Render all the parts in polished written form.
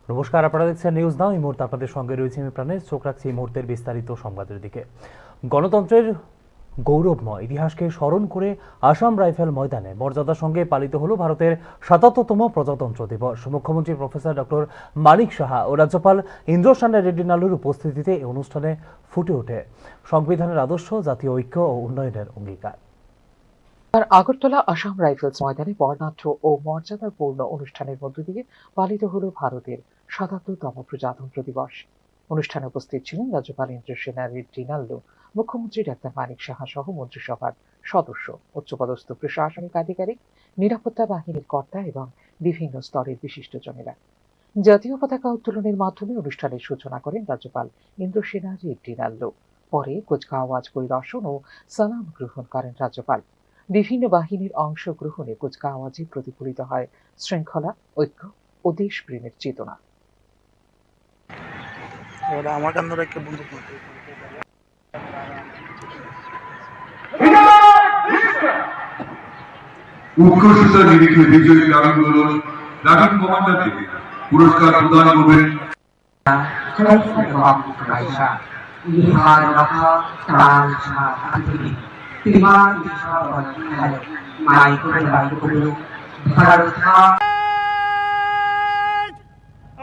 নমস্কার, আপনারা দেখছেন নিউজ নাও। এই মুহূর্তে আপনাদের সঙ্গে রয়েছে আমি প্রাণেশ। চোখ রাখছি এই মুহূর্তের বিস্তারিত সংবাদের দিকে। গণতন্ত্রের গৌরবময় ইতিহাসকে স্মরণ করে আসাম রাইফেল ময়দানে মর্যাদার সঙ্গে পালিত হলো ভারতের ৭৭তম প্রজাতন্ত্র দিবস। মুখ্যমন্ত্রী প্রফেসর ডক্টর মানিক সাহা ও রাজ্যপাল ইন্দ্রসানা রেড্ডি নালুর উপস্থিতিতে এই অনুষ্ঠানে ফুটে ওঠে সংবিধানের আদর্শ, জাতীয় ঐক্য ও উন্নয়নের অঙ্গীকার। আগরতলা আসাম রাইফেলস ময়দানে বর্ণাঢ্য ও মর্যাদাপূর্ণ অনুষ্ঠানের মধ্য দিয়ে পালিত হল ভারতের ৭৭তম প্রজাতন্ত্র দিবস। অনুষ্ঠানে উপস্থিত ছিলেন রাজ্যপাল ইন্দ্রসেনা রেড্ডি নাল্লু, মুখ্যমন্ত্রী ডাক্তার মানিক সাহা সহ মন্ত্রিসভার সদস্য, উচ্চপদস্থ প্রশাসনিক আধিকারিক, নিরাপত্তা বাহিনীর কর্তা এবং বিভিন্ন স্তরের বিশিষ্টজনেরা। জাতীয় পতাকা উত্তোলনের মাধ্যমে অনুষ্ঠানের সূচনা করেন রাজ্যপাল ইন্দ্রসেনা রেড্ডি নাল্লু। পরে কুচকাওয়াজ পরিদর্শন ও সালাম গ্রহণ করেন রাজ্যপাল। বিভিন্ন বাহিনীর অংশগ্রহণে কুচকাওয়াজে প্রতিফলিত হয় শৃঙ্খলা, ঐক্য ও দেশপ্রেমের চেতনা। উৎকর্ষতার নিরিখে বিজয়ী গ্রামীণগুলো রাজন কমান্ডারকে পুরস্কার প্রদান করবেন।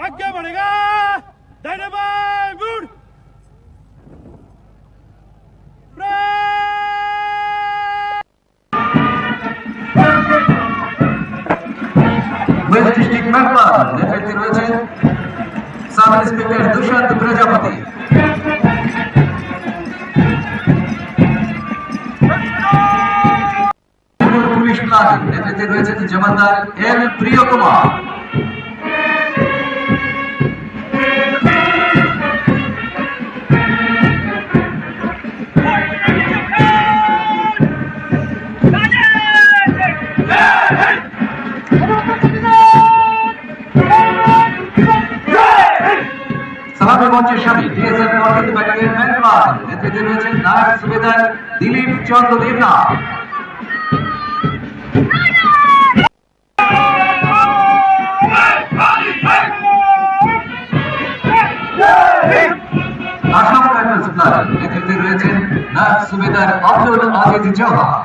आगे बढ़ेगा ওয়েস্ট ডিস্ট্রিক্ট মেম্বার নেতৃত্বে রয়েছেন সাব ইন্সপেক্টর দুষ্যন্ত প্রজাপতি। পুলিশ প্লাটুন নেতৃত্বে রয়েছেন জমাদার এল প্রিয় কুমার। সালামী মঞ্চের স্বামী ডিএসএফ পরবর্তী ব্যাটালিয়ন ম্যানপ্লান নেতৃত্বে রয়েছেন নায়ক সুবেদার দিলীপ চন্দ্র দেবনাথ। আসাম রাইফেলস প্লাটুন নেতৃত্বে রয়েছেন নায়ক সুবেদার আব্দুল আজিজ চৌহান।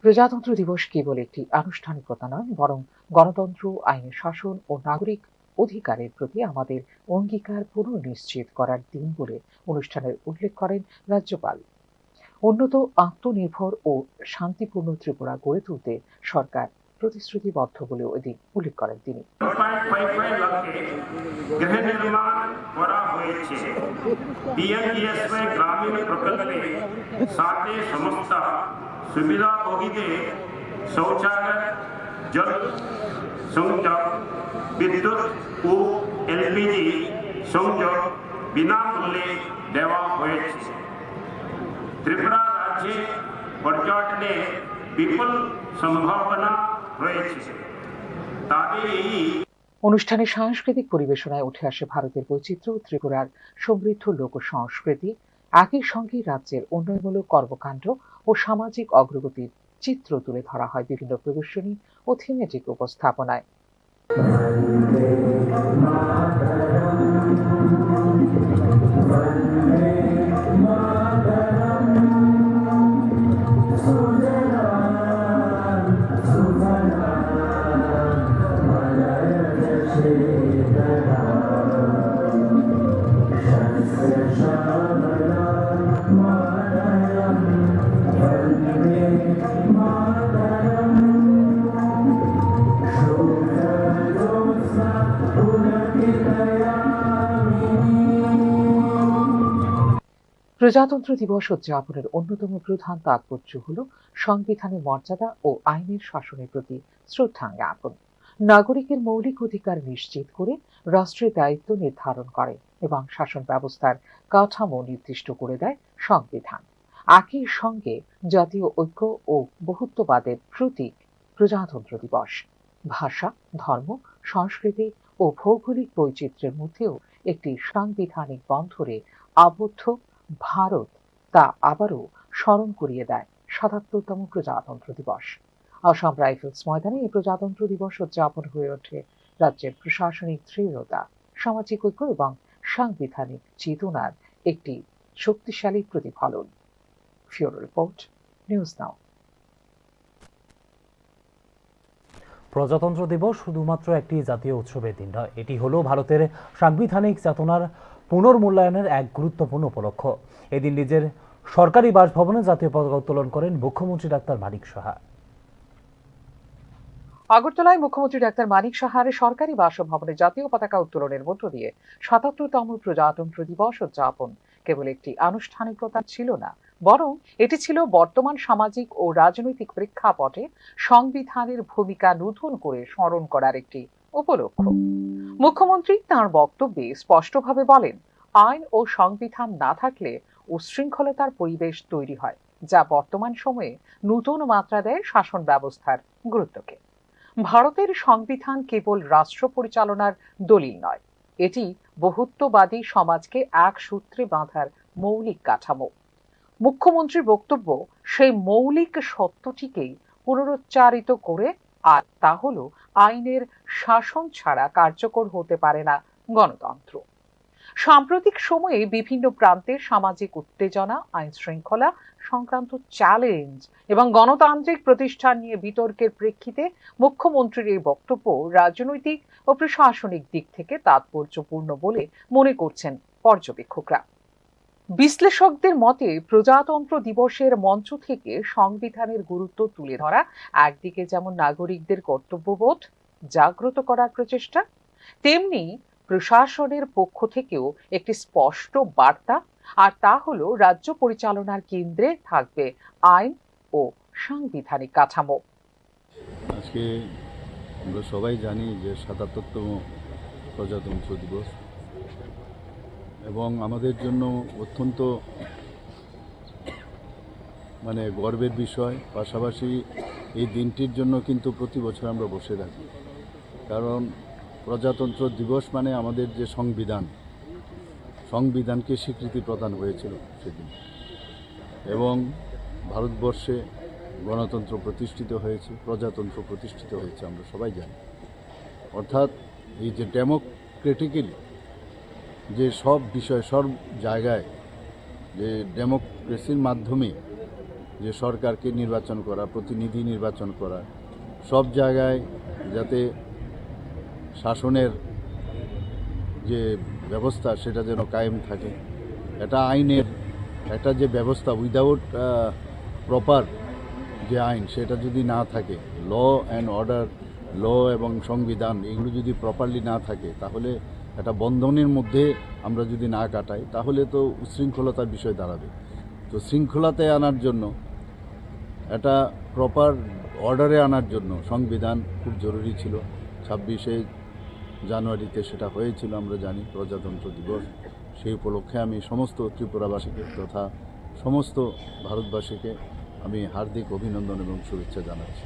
প্রজাতন্ত্র দিবস কেবল একটি আনুষ্ঠানিকতা নয়, বরং গণতন্ত্র, আইনের শাসন ও নাগরিক অধিকারের প্রতি আমাদের অঙ্গীকার পুনর্নিশ্চিত করার দিন বলে অনুষ্ঠানের উল্লেখ করেন রাজ্যপাল। উন্নত, আত্মনির্ভর ও শান্তিপূর্ণ ত্রিপুরা গড়ে তুলতে সরকার প্রতিশ্রুতিবদ্ধ বলেও এদিন উল্লেখ করেন তিনি। সুবিধাভোগীদের শৌচাগার, জল সংযোগ, বিদ্যুৎ ও এলপিজি সংযোগ বিনামূল্যে দেওয়া হয়েছে। ত্রিপুরা রাজ্যে পর্যটনের বিপুল সম্ভাবনা রয়েছে। তবে এই অনুষ্ঠানে সাংস্কৃতিক পরিবেশনায় উঠে আসে ভারতের বৈচিত্র্য ও ত্রিপুরার সমৃদ্ধ লোক সংস্কৃতি। একই সঙ্গে রাজ্যের উন্নয়নমূলক কর্মকাণ্ড ও সামাজিক অগ্রগতির চিত্র তুলে ধরা হয় বিভিন্ন প্রদর্শনী ও থিমেটিক উপস্থাপনায়। প্রজাতন্ত্র দিবস উদযাপনের অন্যতম প্রধান তাৎপর্য হল সংবিধানের মর্যাদা ও আইনের শাসনের প্রতি শ্রদ্ধা জ্ঞাপন। নাগরিকের মৌলিক অধিকার নিশ্চিত করে রাষ্ট্রের দায়িত্ব নির্ধারণ করে এবং শাসন ব্যবস্থার কাঠামো নির্দিষ্ট করে দেয় সংবিধান। একই সঙ্গে জাতীয় ঐক্য ও বহুত্ববাদের প্রতীক প্রজাতন্ত্র দিবস। ভাষা, ধর্ম, সংস্কৃতি ও ভৌগোলিক বৈচিত্র্যের মধ্যেও একটি সাংবিধানিক বন্ধনে আবদ্ধ ভারত তা আবারও স্মরণ করিয়ে দেয় ৭৭তম প্রজাতন্ত্র দিবস। আসাম রাইফেলস ময়দানে এই প্রজাতন্ত্র দিবস উদযাপন হয়ে ওঠে রাজ্যের প্রশাসনিক দৃঢ়তা, সামাজিক ঐক্য এবং সাংবিধানিক চেতনার একটি শক্তিশালী প্রতিফলন। ফিওরো রিপোর্ট, নিউজ নাও। প্রজাতন্ত্র দিবস শুধুমাত্র একটি জাতীয় উৎসবের দিন নয়, এটি হলো ভারতের সাংবিধানিক চেতনার পুনর্মূল্যায়নের এক গুরুত্বপূর্ণ উপলক্ষ। এদিন নিজের সরকারি বাসভবনে জাতীয় পতাকা উত্তোলন করেন মুখ্যমন্ত্রী ডাক্তার মানিক সাহা। আগরতলায় মুখ্যমন্ত্রী ডাক্তার মানিক সাহার সরকারি বাসভবনে জাতীয় পতাকা উত্তোলনের মধ্য দিয়ে ৭৭তম প্রজাতন্ত্র দিবস উদযাপন কেবল একটি আনুষ্ঠানিকতা ছিল না, বরং এটি ছিল বর্তমান সামাজিক ও রাজনৈতিক প্রেক্ষাপটে সংবিধানের ভূমিকা নতুন করে স্মরণ করার একটি উপলক্ষ। মুখ্যমন্ত্রী তাঁর বক্তব্যে স্পষ্টভাবে বলেন, আইন ও সংবিধান না থাকলে উচ্ছৃঙ্খলতার পরিবেশ তৈরি হয়, যা বর্তমান সময়ে নতুন মাত্রা দেয় শাসন ব্যবস্থার গুরুত্বকে। ভারতের সংবিধান কেবল রাষ্ট্র পরিচালনার দলিল নয়, এটি বহুত্ববাদী সমাজকে এক সূত্রে বাঁধার মৌলিক কাঠামো। মুখ্যমন্ত্রীর বক্তব্য সেই মৌলিক সত্যটিকেই পুনরুচ্চারিত করে, আর তা হলো আইনের শাসন ছাড়া কার্যকর হতে পারে না গণতন্ত্র। সাম্প্রতিক সময়ে বিভিন্ন প্রান্তে সামাজিক উত্তেজনা, আইন শৃঙ্খলা সংক্রান্ত চ্যালেঞ্জ এবং গণতান্ত্রিক প্রতিষ্ঠান নিয়ে বিতর্কের প্রেক্ষিতে মুখ্যমন্ত্রীর এই বক্তব্য রাজনৈতিক ও প্রশাসনিক দিক থেকে তাৎপর্যপূর্ণ বলে মনে করছেন পর্যবেক্ষকরা। বিশ্লেষকদের মতে প্রজাতন্ত্র দিবসের মঞ্চ থেকে সংবিধানের গুরুত্ব তুলে ধরা একদিকে যেমন নাগরিকদের কর্তব্যবোধ জাগ্রত করার প্রচেষ্টা, তেমনি প্রশাসনের পক্ষ থেকেও একটি স্পষ্ট বার্তা, আর তা হলো রাজ্য পরিচালনার কেন্দ্রে থাকবে আইন ও সাংবিধানিক কাঠামো। আজকে আমরা সবাই জানি যে ৭৭তম প্রজাতন্ত্র দিবস, এবং আমাদের জন্য অত্যন্ত গর্বের বিষয়। পাশাপাশি এই দিনটির জন্য কিন্তু প্রতি বছর আমরা বসে থাকি, কারণ প্রজাতন্ত্র দিবস মানে আমাদের যে সংবিধানকে স্বীকৃতি প্রদান হয়েছিল সেদিন, এবং ভারতবর্ষে গণতন্ত্র প্রতিষ্ঠিত হয়েছে, প্রজাতন্ত্র প্রতিষ্ঠিত হয়েছে, আমরা সবাই জানি। অর্থাৎ এই যে ডেমোক্রেটিক্যালি যে সব বিষয় সব জায়গায় যে ডেমোক্রেসির মাধ্যমে যে সরকারকে নির্বাচন করা, প্রতিনিধি নির্বাচন করা, সব জায়গায় যাতে শাসনের যে ব্যবস্থা সেটা যেন কায়েম থাকে, এটা আইনের একটা যে ব্যবস্থা উইদাউট প্রপার যে আইন সেটা যদি না থাকে, ল অ্যান্ড অর্ডার, ল এবং সংবিধান এগুলো যদি প্রপারলি না থাকে, তাহলে একটা বন্ধনের মধ্যে আমরা যদি না কাটাই তাহলে তো উচ্ছৃঙ্খলতার বিষয় দাঁড়াবে। তো শৃঙ্খলাতে আনার জন্য, একটা প্রপার অর্ডারে আনার জন্য সংবিধান খুব জরুরি ছিল। ২৬শে জানুয়ারিতে সেটা হয়েছিল, আমরা জানি প্রজাতন্ত্র দিবস। সেই উপলক্ষে আমি সমস্ত ত্রিপুরাবাসীকে তথা সমস্ত ভারতবাসীকে আমি হার্দিক অভিনন্দন এবং শুভেচ্ছা জানাচ্ছি।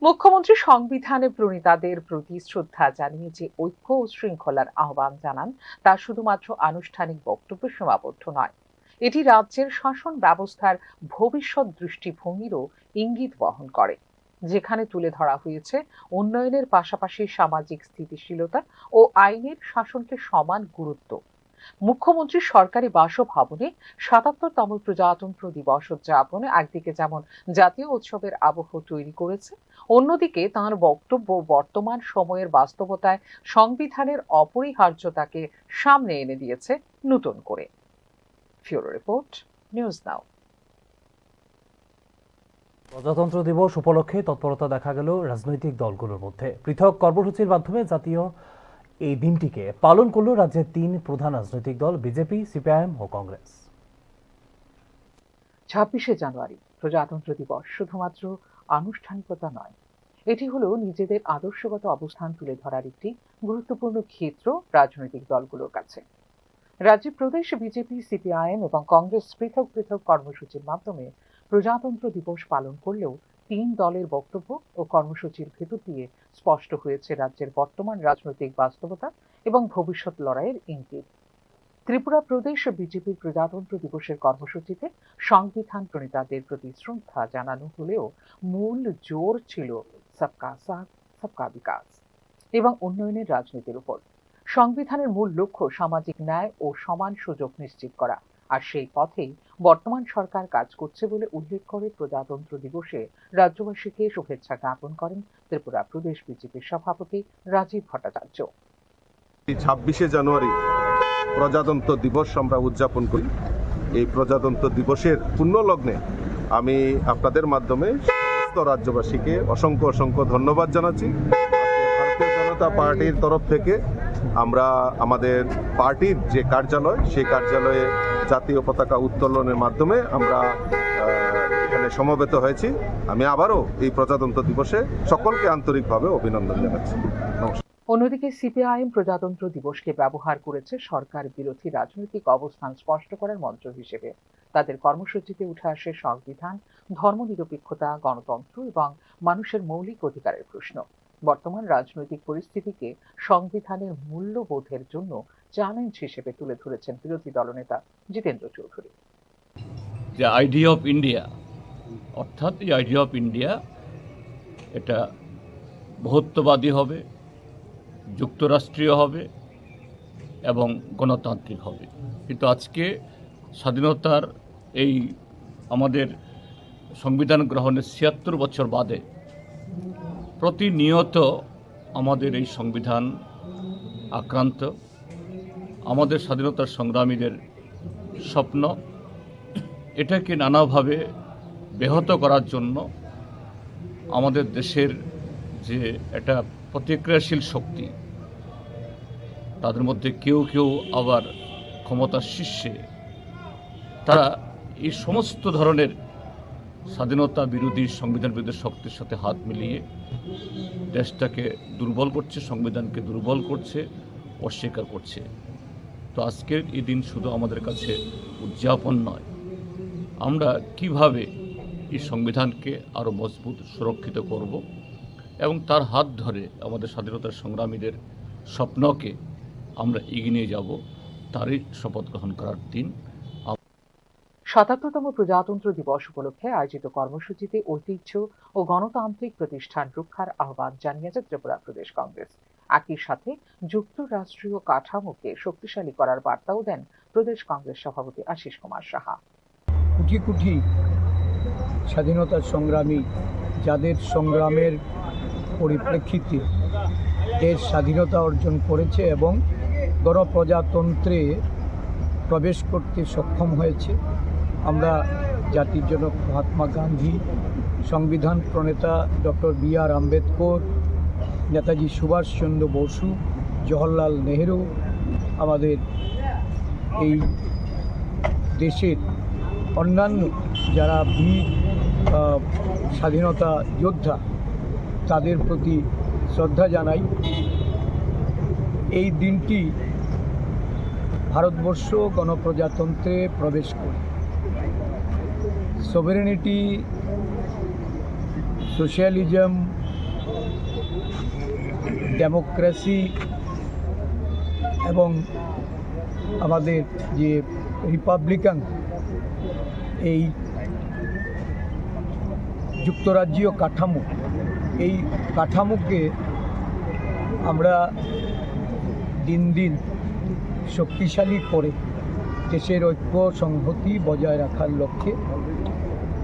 মুখ্যমন্ত্রী সংবিধানে প্রণীতাদের প্রতি শ্রদ্ধা জানিয়ে যে ঐক্য ও শৃঙ্খলার আহ্বান জানান, তা শুধুমাত্র আনুষ্ঠানিক বক্তব্যে সীমাবদ্ধ নয়, এটি রাজ্যের শাসন ব্যবস্থার ভবিষ্যৎ দৃষ্টিভঙ্গিরও ইঙ্গিত বহন করে, যেখানে তুলে ধরা হয়েছে উন্নয়নের পাশাপাশি সামাজিক স্থিতিশীলতা ও আইনের শাসনকে সমান গুরুত্ব। মুখ্যমন্ত্রী সরকারি বাসভবনে ৭৭তম প্রজাতন্ত্র দিবস উদযাপনে একদিকে যেমন জাতীয় উৎসবের আবহ তৈরি করেছে, অন্যদিকে তাঁর বক্তব্য বর্তমান সময়ের বাস্তবতায় সংবিধানের অপরিহার্যতাকে সামনে এনে দিয়েছে নতুন করে। ফিওরো রিপোর্ট, নিউজ নাও। প্রজাতন্ত্র দিবস উপলক্ষে তৎপরতা দেখা গেল রাজনৈতিক দলগুলোর মধ্যে। পৃথক কর্মসূচির মাধ্যমে জাতীয় এই দিনটিকে পালন করল রাজ্যের ৩ প্রধান রাজনৈতিক দল বিজেপি, সিপিআইএম ও কংগ্রেস। ২৬শে জানুয়ারি প্রজাতন্ত্র দিবস শুধুমাত্র আনুষ্ঠানিকতা নয়, এটি হলো নিজেদের আদর্শগত অবস্থান তুলে ধরার একটি গুরুত্বপূর্ণ ক্ষেত্র রাজনৈতিক দলগুলোর কাছে। রাজ্যে প্রদেশ বিজেপি, সিপিআইএম এবং কংগ্রেস পৃথক পৃথক কর্মসূচির মাধ্যমে প্রজাতন্ত্র দিবস পালন করলেও ৩ দলের বক্তব্য ও কর্মসূচির ভেতর দিয়ে স্পষ্ট হয়েছে রাজ্যের বর্তমান রাজনৈতিক বাস্তবতা এবং ভবিষ্যৎ লড়াইয়ের ইঙ্গিত। ত্রিপুরা প্রদেশ বিজেপির প্রজাতন্ত্র দিবসের কর্মসূচিতে সংবিধান প্রণেতাদের প্রতি শ্রদ্ধা জানানো হলেও মূল জোর ছিল সবকা সাথ সবকা বিকাশ এবং উন্নয়নের রাজনীতির উপর। সংবিধানের মূল লক্ষ্য সামাজিক ন্যায় ও সমান সুযোগ নিশ্চিত করা, আর সেই পথেই বর্তমান সরকার কাজ করছে বলে উল্লেখ করে প্রজাতন্ত্র দিবসে রাজ্যবাসীকে শুভেচ্ছা জ্ঞাপন করেন ত্রিপুরা প্রদেশ বিজেপির সভাপতি রাজীব ভট্টাচার্য। 26শে জানুয়ারি প্রজাতন্ত্র দিবস আমরা উদযাপন করি। এই প্রজাতন্ত্র দিবসের পুণ্যলগ্নে আমি আপনাদের মাধ্যমে সমস্ত রাজ্যবাসীকে অসংখ্য অসংখ্য ধন্যবাদ জানাচ্ছি। ভারতীয় জনতা পার্টির তরফ থেকে আমরা আমাদের পার্টির যে কার্যালয়, সেই কার্যালয়ে জাতীয় পতাকা উত্তোলনের মাধ্যমে আমরা এখানে সমবেত হয়েছি। আমি আবারও এই প্রজাতন্ত্র দিবসে সকলকে আন্তরিকভাবে অভিনন্দন জানাচ্ছি। নমস্কার। অন্যদিকে সিপিআইএম প্রজাতন্ত্র দিবসকে ব্যবহার করেছে সরকার বিরোধী রাজনৈতিক অবস্থান স্পষ্ট করার মঞ্চ হিসেবে। তাদের কর্মসূচিতে উঠে আসে সংবিধান, ধর্মনিরপেক্ষতা, গণতন্ত্র এবং মানুষের মৌলিক অধিকারের প্রশ্ন। বর্তমান রাজনৈতিক পরিস্থিতিকে সংবিধানের মূল্যবোধের জন্য চ্যালেঞ্জ হিসেবে তুলে ধরেছেন বিরোধী দলনেতা জিতেন্দ্র চৌধুরী। যে আইডিয়া অফ ইন্ডিয়া, অর্থাৎ এই আইডিয়া অফ ইন্ডিয়া এটা বহুত্ববাদী হবে, যুক্তরাষ্ট্রীয় হবে এবং গণতান্ত্রিক হবে। কিন্তু আজকে স্বাধীনতার এই আমাদের সংবিধান গ্রহণের ৭৬ বছর বাদে প্রতিনিয়ত আমাদের এই সংবিধান আক্রান্ত। আমাদের স্বাধীনতার সংগ্রামীদের স্বপ্ন, এটাকে নানাভাবে ব্যাহত করার জন্য আমাদের দেশের যে একটা প্রতিক্রিয়াশীল শক্তি, তাদের মধ্যে কেউ কেউ আবার ক্ষমতার শীর্ষে, তারা এই সমস্ত ধরনের স্বাধীনতা বিরোধী, সংবিধান বিরোধী শক্তির সাথে হাত মিলিয়ে দেশটাকে দুর্বল করছে, সংবিধানকে দুর্বল করছে, অস্বীকার করছে। তো আজকের এই দিন শুধু আমাদের কাছে উদযাপন নয়, আমরা কিভাবে এই সংবিধানকে আরও মজবুত সুরক্ষিত করব এবং তার হাত ধরে আমাদের স্বাধীনতার সংগ্রামীদের স্বপ্নকে আমরা এগিয়ে নিয়ে যাব, তারই শপথ গ্রহণ করার দিন। ৭৭তম প্রজাতন্ত্র দিবস উপলক্ষে আয়োজিত কর্মসূচিতে ঐতিহ্য ও গণতান্ত্রিক প্রতিষ্ঠান রক্ষার আহ্বান জানিয়েছে ত্রিপুরা প্রদেশ কংগ্রেস। একই সাথে যুক্তরাষ্ট্রীয় কাঠামোকে শক্তিশালী করার বার্তাও দেন প্রদেশ কংগ্রেস সভাপতি আশিস কুমার সাহা। কোটি কোটি স্বাধীনতা সংগ্রামী, যাদের সংগ্রামের পরিপ্রেক্ষিতে দেশ স্বাধীনতা অর্জন করেছে এবং গণপ্রজাতন্ত্রে প্রবেশ করতে সক্ষম হয়েছে। আমরা জাতির জনক মহাত্মা গান্ধী, সংবিধান প্রণেতা ডক্টর বি.আর. আম্বেদকর, নেতাজি সুভাষচন্দ্র বসু, জওহরলাল নেহেরু, আমাদের এই দেশের অন্যান্য যারা বীর স্বাধীনতা যোদ্ধা, তাদের প্রতি শ্রদ্ধা জানাই। এই দিনটি ভারতবর্ষ গণপ্রজাতন্ত্রে প্রবেশ করে সভারেনিটি, সোশ্যালিজম, ডেমোক্রেসি এবং আমাদের যে রিপাবলিকান এই যুক্তরাজ্যীয় কাঠামো, এই কাঠামোকে আমরা দিন দিন শক্তিশালী করে দেশের ঐক্য সংহতি বজায় রাখার লক্ষ্যে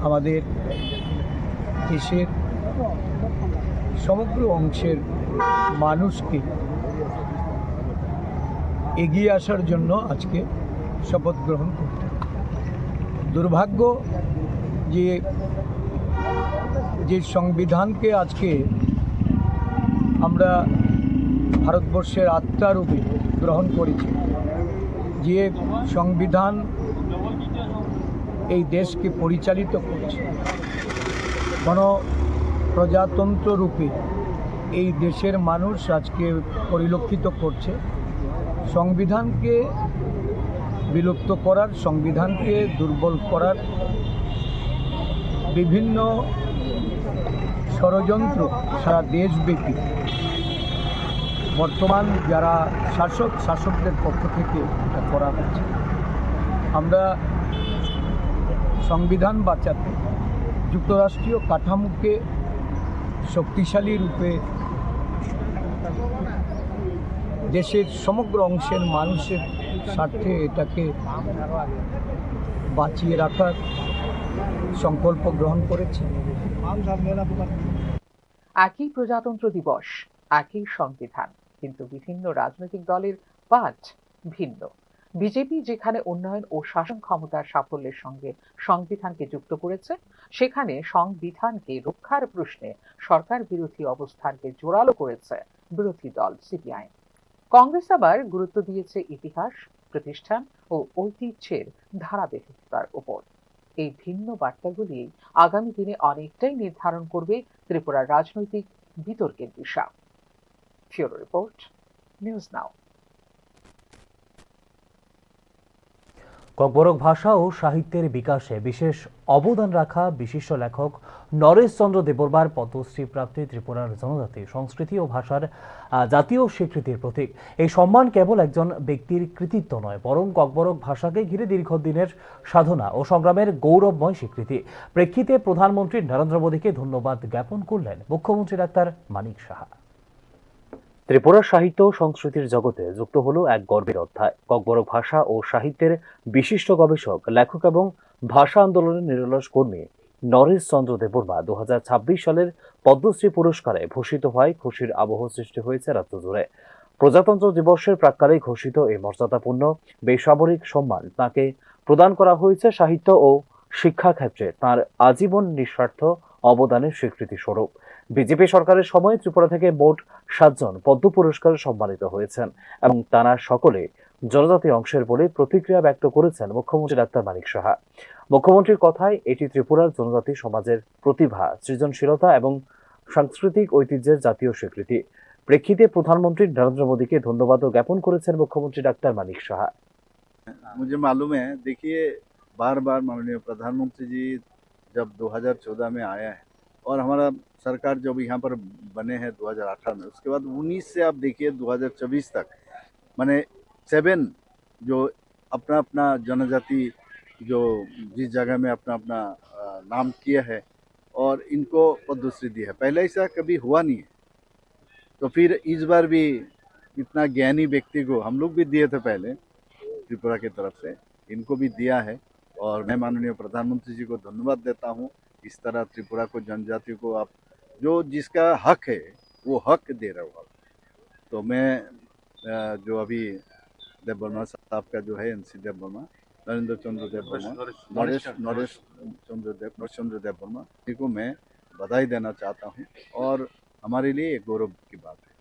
আমাদের দেশের সমগ্র অংশের মানুষকে এগিয়ে আসার জন্য আজকে শপথ গ্রহণ করতে। দুর্ভাগ্য যে সংবিধানকে আজকে আমরা ভারতবর্ষের আত্মারূপে গ্রহণ করেছি, যে সংবিধান এই দেশকে পরিচালিত করছে, গণপ্রজাতন্ত্র রূপে এই দেশের মানুষ আজকে পরিলক্ষিত করছে। সংবিধানকে বিলুপ্ত করার, সংবিধানকে দুর্বল করার বিভিন্ন ষড়যন্ত্র সারা দেশব্যাপী বর্তমান যারা শাসকদের পক্ষ থেকে এটা করা হচ্ছে। আমরা সংবিধান বাঁচাতে যুক্তরাষ্ট্রীয় কাঠামোকে শক্তিশালী রূপে দেশের সমগ্র অংশের মানুষের স্বার্থে এটাকে বাঁচিয়ে রাখার সংকল্প গ্রহণ করেছে। একই প্রজাতন্ত্র দিবস, একই সংবিধান, কিন্তু বিভিন্ন রাজনৈতিক দলের পাঠ ভিন্ন। বিজেপি যেখানে উন্নয়ন ও শাসন ক্ষমতার সাফল্যের সঙ্গে সংবিধানকে যুক্ত করেছে, সেখানে সংবিধানকে রক্ষার প্রশ্নে সরকার বিরোধী অবস্থানকে জোরালো করেছে বিরোধী দল সিপিআইএম। কংগ্রেস আবার গুরুত্ব দিয়েছে ইতিহাস, প্রতিষ্ঠান ও ঐতিহ্যের ধারাবাহিকতার উপর। এই ভিন্ন বার্তাগুলি আগামী দিনে অনেকটাই নির্ধারণ করবে ত্রিপুরার রাজনৈতিক বিতর্কের দিশা। ফিউরো রিপোর্ট, নিউজ নাও। ককবরক ভাষা ও সাহিত্যের বিকাশে বিশেষ অবদান রাখা বিশিষ্ট লেখক নরেশ চন্দ্র দেববর্মার পদ্মশ্রী প্রাপ্তি ত্রিপুরার জনজাতি সংস্কৃতি ও ভাষার জাতীয় স্বীকৃতির প্রতীক। এই সম্মান কেবল একজন ব্যক্তির কৃতিত্ব নয়, বরং ককবরক ভাষাকে ঘিরে দীর্ঘদিনের সাধনা ও সংগ্রামের গৌরবময় স্বীকৃতি। প্রেক্ষিতে প্রধানমন্ত্রী নরেন্দ্র মোদীকে ধন্যবাদ জ্ঞাপন করলেন মুখ্যমন্ত্রী ডাক্তার মানিক সাহা। ত্রিপুরার সাহিত্য ও সংস্কৃতির জগতে যুক্ত হলো এক গর্বের অধ্যায়। ককবরক ভাষা ও সাহিত্যের বিশিষ্ট গবেষক, লেখক এবং ভাষা আন্দোলনের নিরলস কর্মী নরেশ চন্দ্র দেববর্মা 2026 সালের পদ্মশ্রী পুরস্কারে ভূষিত হওয়ায় খুশির আবহ সৃষ্টি হয়েছে রাজ্য জুড়ে। প্রজাতন্ত্র দিবসের প্রাক্কালেই ঘোষিত এই মর্যাদাপূর্ণ বেসামরিক সম্মান তাঁকে প্রদান করা হয়েছে সাহিত্য ও শিক্ষা ক্ষেত্রে তাঁর আজীবন নিঃস্বার্থ অবদানের স্বীকৃতি স্বরূপ। বিজেপি সরকারের সময় ত্রিপুরা থেকে মোট 7 জন পদ্ম পুরস্কারে সম্মানিত হয়েছেন এবং তারা সকলে জনজাতি অংশের বলে প্রতিক্রিয়া ব্যক্ত করেছেন মুখ্যমন্ত্রী ডাক্তার মানিক সাহা। মুখ্যমন্ত্রীর কথায় এটি ত্রিপুরার জনজাতি সমাজের প্রতিভা, সৃজনশীলতা এবং সাংস্কৃতিক ঐতিহ্যের জাতীয় স্বীকৃতি। প্রেক্ষিতে প্রধানমন্ত্রী নরেন্দ্র মোদীকে ধন্যবাদও জ্ঞাপন করেছেন মুখ্যমন্ত্রী ডাক্তার মানিক সাহা। मुझे मालूम है, देखिए बार बार माननीय प्रधानमंत्री जी जब 2014 में आया है और हमारा सरकार जब यहाँ पर बने हैं 2018 में, उसके बाद 19 से आप देखिए 2024 तक माने 7 जो अपना अपना जनजाति जो जिस जगह में अपना अपना नाम किया है और इनको पद्मश्री दी है। पहले ऐसा कभी हुआ नहीं है, तो फिर इस बार भी इतना ज्ञानी व्यक्ति को हम लोग भी दिए थे पहले त्रिपुरा की तरफ से, इनको भी दिया है और मैं माननीय प्रधानमंत्री जी को धन्यवाद देता हूँ। इस तरह त्रिपुरा को, जनजाति को आप जो जिसका हक है वो हक दे रहे हो। तो मैं जो अभी देवबर्मा साहब का जो है NC देवबर्मा, नरेंद्र चंद्र देवबर्मा, नरेश चंद्र देवबर्मा जी को मैं बधाई देना चाहता हूँ और हमारे लिए एक गौरव की बात है।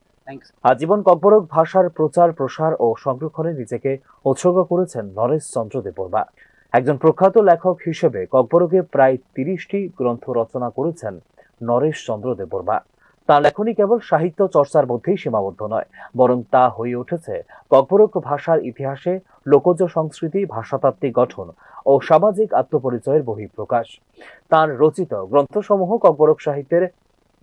আজীবন ককবরক ভাষার প্রচার, প্রসার ও সংরক্ষণে নিজেকে উৎসর্গ করেছেন নরেশ চন্দ্র দেববর্মা। একজন প্রখ্যাত লেখক হিসেবে ককবরকে প্রায় 30টি গ্রন্থ রচনা করেছেন নরেশ চন্দ্র দেববর্মা। তার লেখনী কেবল সাহিত্য চর্চার মধ্যেই সীমাবদ্ধ নয়, বরং তা হয়ে উঠেছে ককবরক ভাষার ইতিহাসে লোকজ সংস্কৃতি, ভাষাতাত্ত্বিক গঠন ও সামাজিক আত্মপরিচয়ের বহিঃপ্রকাশ। তার রচিত গ্রন্থসমূহ ককবরক সাহিত্যের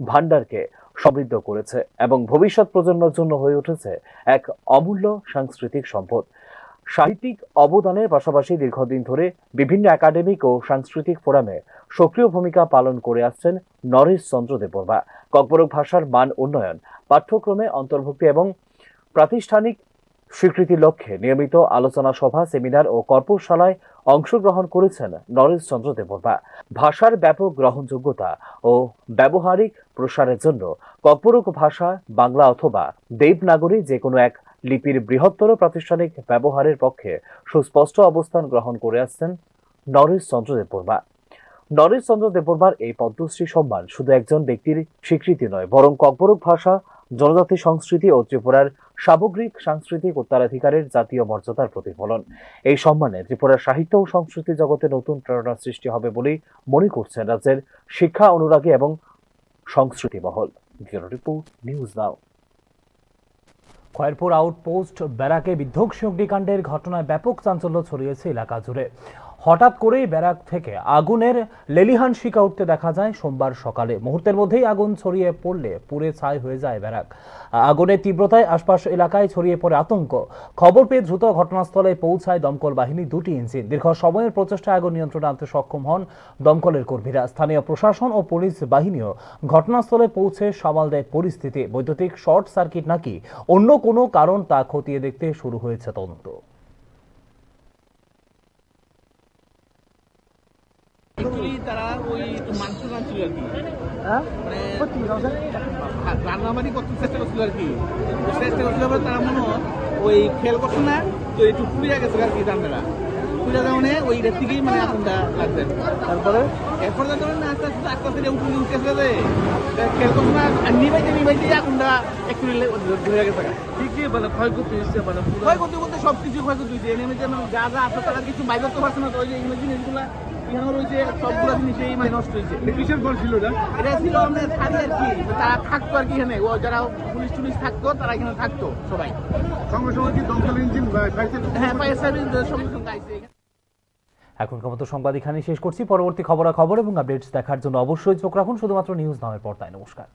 ভান্ডারকে সমৃদ্ধ করেছে এবং ভবিষ্যৎ প্রজন্মের জন্য হয়ে উঠেছে এক অমূল্য সাংস্কৃতিক সম্পদ। সাহিত্যিক অবদানের পাশাপাশি দীর্ঘদিন ধরে বিভিন্ন একাডেমিক ও সাংস্কৃতিক ফোরামে সক্রিয় ভূমিকা পালন করে আসছেন নরেশ চন্দ্র দেববর্মা। ককবরক ভাষার মান উন্নয়ন, পাঠ্যক্রমে অন্তর্ভুক্তি এবং প্রাতিষ্ঠানিক স্বীকৃতির লক্ষ্যে নিয়মিত আলোচনা সভা, সেমিনার ও কর্মশালায় অংশগ্রহণ করেছেন নরেশ চন্দ্র দেববর্মা। ভাষার ব্যাপক গ্রহণযোগ্যতা ও ব্যবহারিক প্রসারের জন্য ককবরক ভাষা বাংলা অথবা দেবনাগরী যে কোনো এক লিপির বৃহত্তর প্রাতিষ্ঠানিক ব্যবহারের পক্ষে সুস্পষ্ট অবস্থান গ্রহণ করে আসছেন নরেশ চন্দ্র দেববর্মা। নরেশ চন্দ্র দেববর্মার এই পদ্মশ্রী সম্মান শুধু একজন ব্যক্তির স্বীকৃতি নয়, বরং ককবরক ভাষা, জনজাতি সংস্কৃতি ও ত্রিপুরার সামগ্রিক সাংস্কৃতিক উত্তরাধিকারের জাতীয় মর্যাদার প্রতিফলন। এই সম্মানে ত্রিপুরার সাহিত্য ও সংস্কৃতি জগতে নতুন প্রেরণার সৃষ্টি হবে বলেই মনে করছেন রাজ্যের শিক্ষা অনুরাগী এবং সংস্কৃতি মহল। Bureau report, news now. Khayerpur outpost ব্যারাকে বিধ্বংসী অগ্নিকাণ্ডের ঘটনায় ব্যাপক চাঞ্চল্য ছড়িয়েছে এলাকা জুড়ে। হঠাৎ করেই ব্যারাক থেকে আগুনের লেলিহান শিখা উঠতে দেখা যায় সোমবার সকালে। মুহূর্তের মধ্যেই আগুন ছড়িয়ে পড়লে পুড়ে ছাই হয়ে যায় ব্যারাক। আগুনের তীব্রতায় আশপাশ এলাকায় ছড়িয়ে পড়ে আতঙ্ক। খবর পেয়ে দ্রুত ঘটনাস্থলে পৌঁছায় দমকল বাহিনী 2টি ইঞ্জিন। দীর্ঘ সময়ের প্রচেষ্টায় আগুন নিয়ন্ত্রণে আনতে সক্ষম হন দমকলের কর্মীরা। স্থানীয় প্রশাসন ও পুলিশ বাহিনীও ঘটনাস্থলে পৌঁছে সামাল দেয় পরিস্থিতি। বৈদ্যুতিক শর্ট সার্কিট নাকি অন্য কোনো কারণ তা খতিয়ে দেখতে শুরু হয়েছে তদন্ত। তারা ওই মাংস রাঁধছিল আর কি, মানে রান্নাবাড়ি করতে চেষ্টা করছিল আর কি। চেষ্টা করছিল তারা মনে ওই খেয়াল করছে না, তো একটু পুড়িয়া গেছে আর কি রান্নাটা। পুড়িয়া যাওয়া ওই রেট থেকেই মানে আগুনটা লাগবে। তারপরে এরপরে ধরেন না আস্তে আস্তে আস্তে আস্তে উঠে গেছে, খেয়াল করছে না, আর নিবাইতে আগুনটা একটু ধরে গেছে। কি কি মানে ক্ষয়ক্ষতি হচ্ছে, মানে ক্ষয়ক্ষতি বলতে সব কিছু ক্ষয়ক্ষতি হচ্ছে। এনে যা যা আছে তারা কিছু বাইর করতে পারছে না, তো ওই যে এগুলো জিনিসগুলা রয়েছে সবগুলো জিনিসই মানে নষ্ট হয়েছে। কিসের ফল ছিল এটা ছিল আমাদের শাড়ি আর কি, তারা থাকতো আর কি এখানে, ও যারা পুলিশ টুলিশ থাকতো তারা এখানে থাকতো সবাই। সঙ্গে সঙ্গে কি দমকল ইঞ্জিন, হ্যাঁ ফায়ার সার্ভিস সঙ্গে সঙ্গে আইছে। এখনকার মতো সংবাদ এখানেই শেষ করছি। পরবর্তী খবরাখবর এবং আপডেটস দেখার জন্য অবশ্যই চোখ রাখুন শুধুমাত্র নিউজ নামের পর্দায়। নমস্কার।